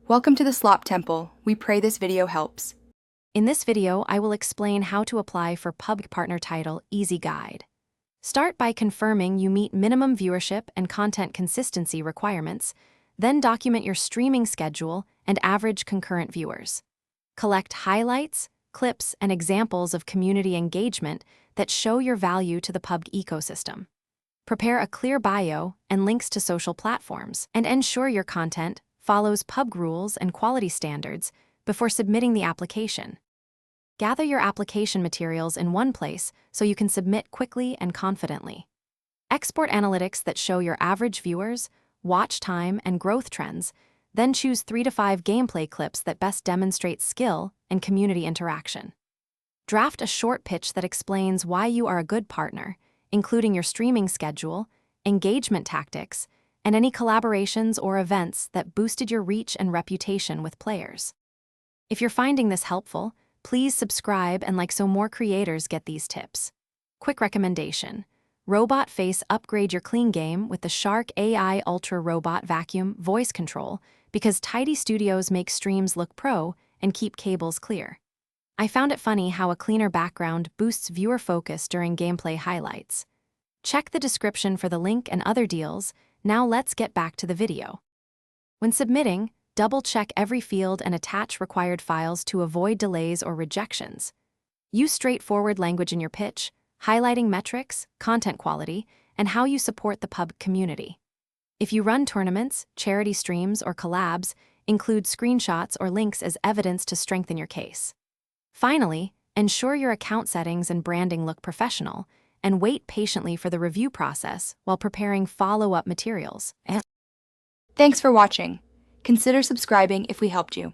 Welcome to the Slop Temple. We pray this video helps. In this video, I will explain how to apply for Pubg Partner Title Easy Guide. Start by confirming you meet minimum viewership and content consistency requirements, then document your streaming schedule and average concurrent viewers. Collect highlights, clips, and examples of community engagement that show your value to the Pubg ecosystem. Prepare a clear bio and links to social platforms, and ensure your content follows Pubg rules and quality standards before submitting the application. Gather your application materials in one place so you can submit quickly and confidently. Export analytics that show your average viewers, watch time, and growth trends, then choose 3 to 5 gameplay clips that best demonstrate skill and community interaction. Draft a short pitch that explains why you are a good partner, including your streaming schedule, engagement tactics, and any collaborations or events that boosted your reach and reputation with players. If you're finding this helpful, please subscribe and like so more creators get these tips. Quick recommendation: Robot Face upgrade your clean game with the Shark AI Ultra Robot Vacuum voice control because Tidy Studios make streams look pro and keep cables clear. I found it funny how a cleaner background boosts viewer focus during gameplay highlights. Check the description for the link and other deals. Now let's get back to the video. When submitting, double-check every field and attach required files to avoid delays or rejections. Use straightforward language in your pitch, highlighting metrics, content quality, and how you support the Pubg community. If you run tournaments, charity streams, or collabs, include screenshots or links as evidence to strengthen your case. Finally, ensure your account settings and branding look professional, and wait patiently for the review process while preparing follow-up materials. Thanks for watching. Consider subscribing if we helped you.